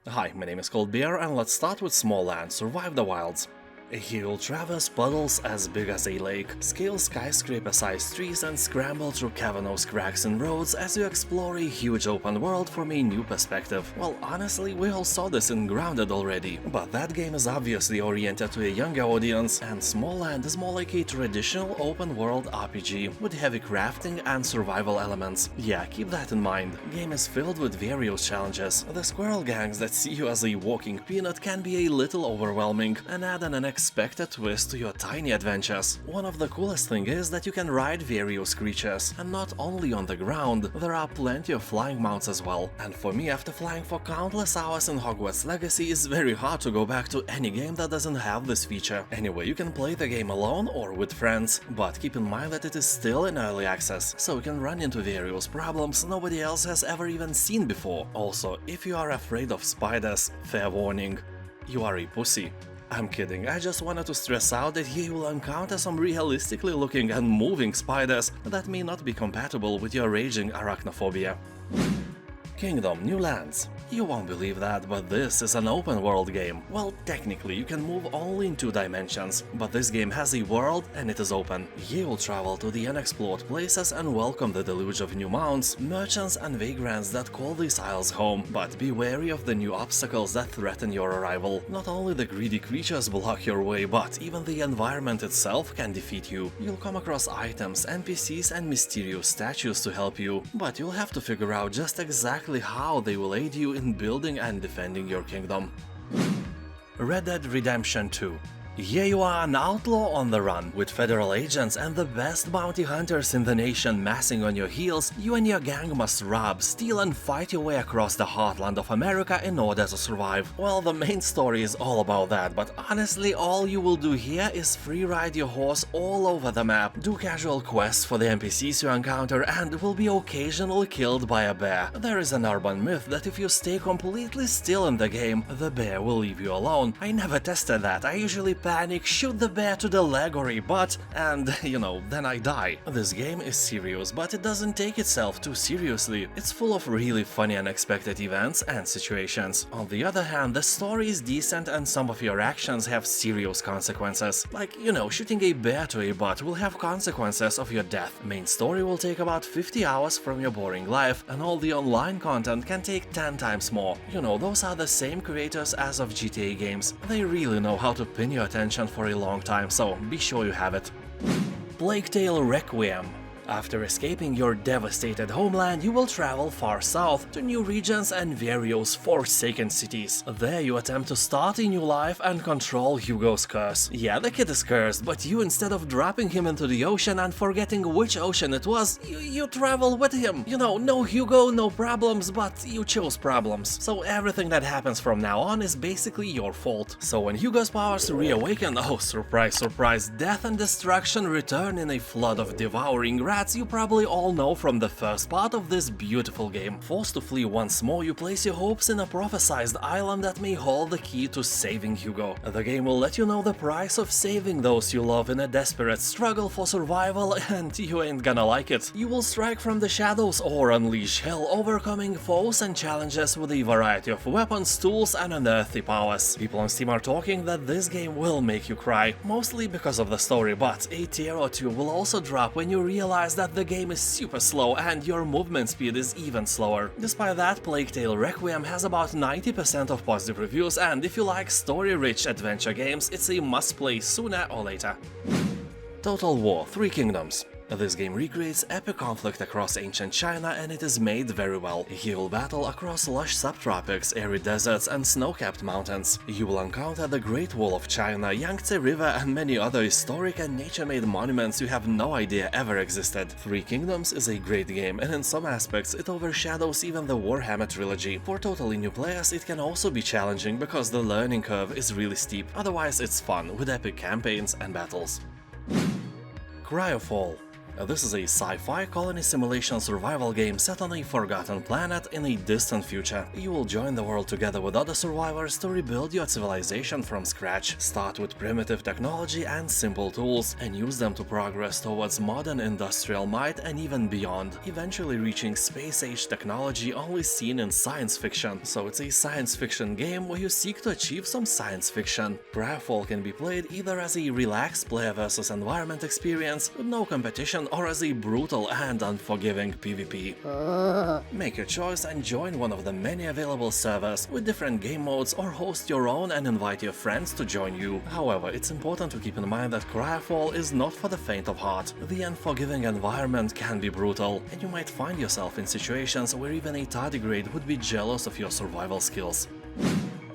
Hi, my name is Bear, and let's start with Smalland, Survive the Wilds. Here you'll traverse puddles as big as a lake, scale skyscraper-sized trees and scramble through cavernous cracks in roads as you explore a huge open world from a new perspective. Well, honestly, we all saw this in Grounded already, but that game is obviously oriented to a younger audience, and Smalland is more like a traditional open-world RPG with heavy crafting and survival elements. Yeah, keep that in mind. The game is filled with various challenges. The squirrel gangs that see you as a walking peanut can be a little overwhelming and add an unexpected twist to your tiny adventures. One of the coolest things is that you can ride various creatures, and not only on the ground, there are plenty of flying mounts as well. And for me, after flying for countless hours in Hogwarts Legacy, it's very hard to go back to any game that doesn't have this feature. Anyway, you can play the game alone or with friends, but keep in mind that it is still in early access, so you can run into various problems nobody else has ever even seen before. Also, if you are afraid of spiders, fair warning, you are a pussy. I'm kidding, I just wanted to stress out that here you will encounter some realistically looking and moving spiders that may not be compatible with your raging arachnophobia. Kingdom New Lands. You won't believe that, but this is an open world game. Well, technically you can move only in 2 dimensions, but this game has a world and it is open. You will travel to the unexplored places and welcome the deluge of new mounts, merchants and vagrants that call these isles home, but be wary of the new obstacles that threaten your arrival. Not only the greedy creatures block your way, but even the environment itself can defeat you. You'll come across items, NPCs and mysterious statues to help you, but you'll have to figure out just exactly how they will aid you in building and defending your kingdom. Red Dead Redemption 2. Here you are, an outlaw on the run, with federal agents and the best bounty hunters in the nation massing on your heels. You and your gang must rob, steal and fight your way across the heartland of America in order to survive. Well, the main story is all about that, but honestly all you will do here is free ride your horse all over the map, do casual quests for the NPCs you encounter, and will be occasionally killed by a bear. There is an urban myth that if you stay completely still in the game, the bear will leave you alone. I never tested that, I usually panic, shoot the bear to the leg or a butt, and, then I die. This game is serious, but it doesn't take itself too seriously. It's full of really funny unexpected events and situations. On the other hand, the story is decent and some of your actions have serious consequences. Like, shooting a bear to a butt will have consequences of your death. Main story will take about 50 hours from your boring life, and all the online content can take 10 times more. Those are the same creators as of GTA games. They really know how to pin your attention for a long time, so be sure you have it. Plague Tale Requiem. After escaping your devastated homeland, you will travel far south to new regions and various forsaken cities. There you attempt to start a new life and control Hugo's curse. Yeah, the kid is cursed, but you, instead of dropping him into the ocean and forgetting which ocean it was, you travel with him. No Hugo, no problems, but you chose problems. So everything that happens from now on is basically your fault. So when Hugo's powers reawaken, oh surprise, surprise, death and destruction return in a flood of devouring rats you probably all know from the first part of this beautiful game. Forced to flee once more, you place your hopes in a prophesized island that may hold the key to saving Hugo. The game will let you know the price of saving those you love in a desperate struggle for survival, and you ain't gonna like it. You will strike from the shadows or unleash hell, overcoming foes and challenges with a variety of weapons, tools and unearthly powers. People on Steam are talking that this game will make you cry, mostly because of the story, but a tear or two will also drop when you realize that the game is super slow and your movement speed is even slower. Despite that, Plague Tale Requiem has about 90% of positive reviews, and if you like story-rich adventure games, it's a must-play sooner or later. Total War 3 Kingdoms. This game recreates epic conflict across ancient China, and it is made very well. You will battle across lush subtropics, arid deserts and snow-capped mountains. You will encounter the Great Wall of China, Yangtze River and many other historic and nature-made monuments you have no idea ever existed. 3 Kingdoms is a great game, and in some aspects it overshadows even the Warhammer trilogy. For totally new players it can also be challenging because the learning curve is really steep, otherwise it's fun, with epic campaigns and battles. CryoFall. This is a sci-fi colony simulation survival game set on a forgotten planet in a distant future. You will join the world together with other survivors to rebuild your civilization from scratch. Start with primitive technology and simple tools, and use them to progress towards modern industrial might and even beyond, eventually reaching space-age technology only seen in science fiction. So it's a science fiction game where you seek to achieve some science fiction. CryoFall can be played either as a relaxed player versus environment experience with no competition, or as a brutal and unforgiving PvP. Make your choice and join one of the many available servers with different game modes, or host your own and invite your friends to join you. However, it's important to keep in mind that CryoFall is not for the faint of heart. The unforgiving environment can be brutal, and you might find yourself in situations where even a tardigrade would be jealous of your survival skills.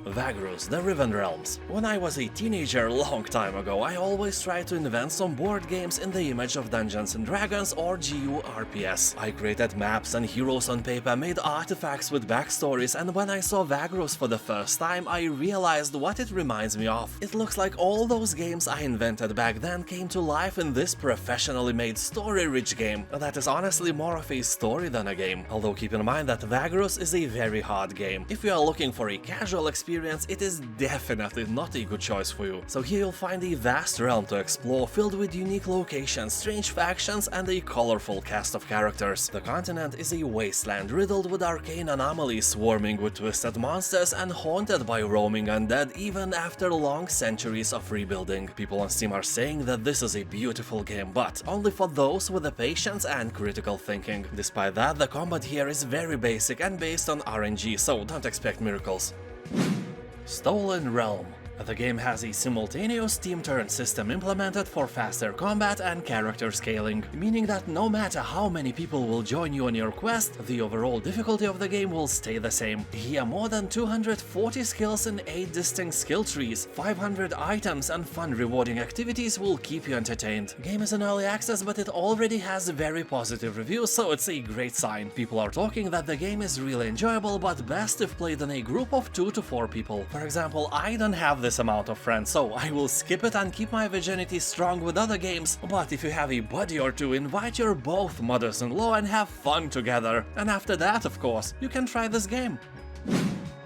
Vagrus, the Riven realms. When I was a teenager long time ago, I always tried to invent some board games in the image of Dungeons & Dragons or GURPS. I created maps and heroes on paper, made artifacts with backstories, and when I saw Vagrus for the first time, I realized what it reminds me of. It looks like all those games I invented back then came to life in this professionally made story-rich game that is honestly more of a story than a game. Although keep in mind that Vagrus is a very hard game. If you are looking for a casual experience, it is definitely not a good choice for you. So here you'll find a vast realm to explore, filled with unique locations, strange factions, and a colorful cast of characters. The continent is a wasteland riddled with arcane anomalies, swarming with twisted monsters, and haunted by roaming undead even after long centuries of rebuilding. People on Steam are saying that this is a beautiful game, but only for those with the patience and critical thinking. Despite that, the combat here is very basic and based on RNG, so don't expect miracles. Stolen Realm. The game has a simultaneous team turn system implemented for faster combat and character scaling, meaning that no matter how many people will join you on your quest, the overall difficulty of the game will stay the same. Here, more than 240 skills in 8 distinct skill trees, 500 items, and fun rewarding activities will keep you entertained. Game is in early access, but it already has very positive reviews, so it's a great sign. People are talking that the game is really enjoyable, but best if played in a group of 2 to 4 people. For example, I don't have this amount of friends, so I will skip it and keep my virginity strong with other games, but if you have a buddy or two, invite your both mothers-in-law and have fun together. And after that, of course, you can try this game.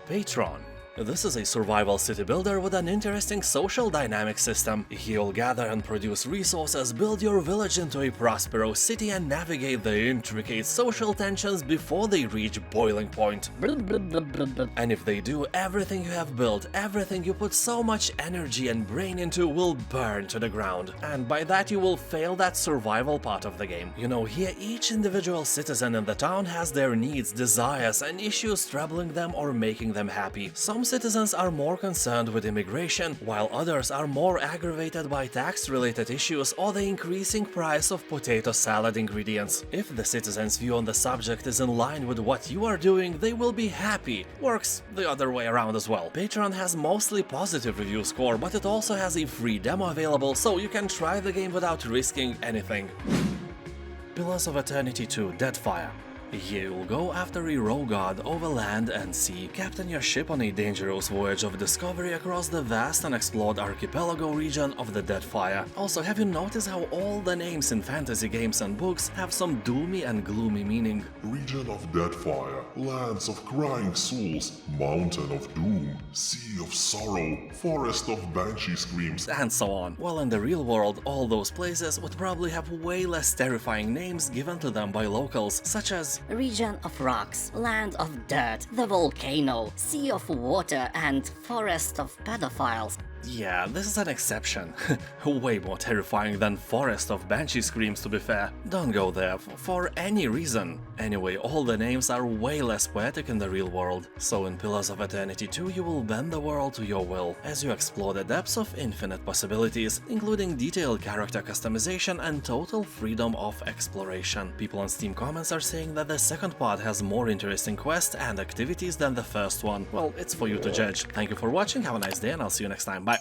Patron. This is a survival city builder with an interesting social dynamic system. You'll gather and produce resources, build your village into a prosperous city, and navigate the intricate social tensions before they reach boiling point. And if they do, everything you have built, everything you put so much energy and brain into will burn to the ground. And by that you will fail that survival part of the game. You know, here each individual citizen in the town has their needs, desires, and issues troubling them or making them happy. Some citizens are more concerned with immigration, while others are more aggravated by tax-related issues or the increasing price of potato salad ingredients. If the citizens' view on the subject is in line with what you are doing, they will be happy. Works the other way around as well. Patron has mostly positive review score, but it also has a free demo available, so you can try the game without risking anything. Pillars of Eternity 2 Deadfire. Here you'll go after a rogue god over land and sea, captain your ship on a dangerous voyage of discovery across the vast unexplored archipelago region of the Deadfire. Also, have you noticed how all the names in fantasy games and books have some doomy and gloomy meaning? Region of Deadfire, lands of crying souls, mountain of doom, sea of sorrow, forest of banshee screams, and so on. Well, in the real world, all those places would probably have way less terrifying names given to them by locals, such as Region of Rocks, Land of Dirt, the Volcano, Sea of Water, and Forest of Pedophiles. Yeah, this is an exception. Way more terrifying than Forest of Banshee Screams, to be fair. Don't go there for any reason. Anyway, all the names are way less poetic in the real world. So in Pillars of Eternity 2 you will bend the world to your will, as you explore the depths of infinite possibilities, including detailed character customization and total freedom of exploration. People on Steam comments are saying that the second part has more interesting quests and activities than the first one. Well, it's for you to judge. Thank you for watching, have a nice day, and I'll see you next time. Bye!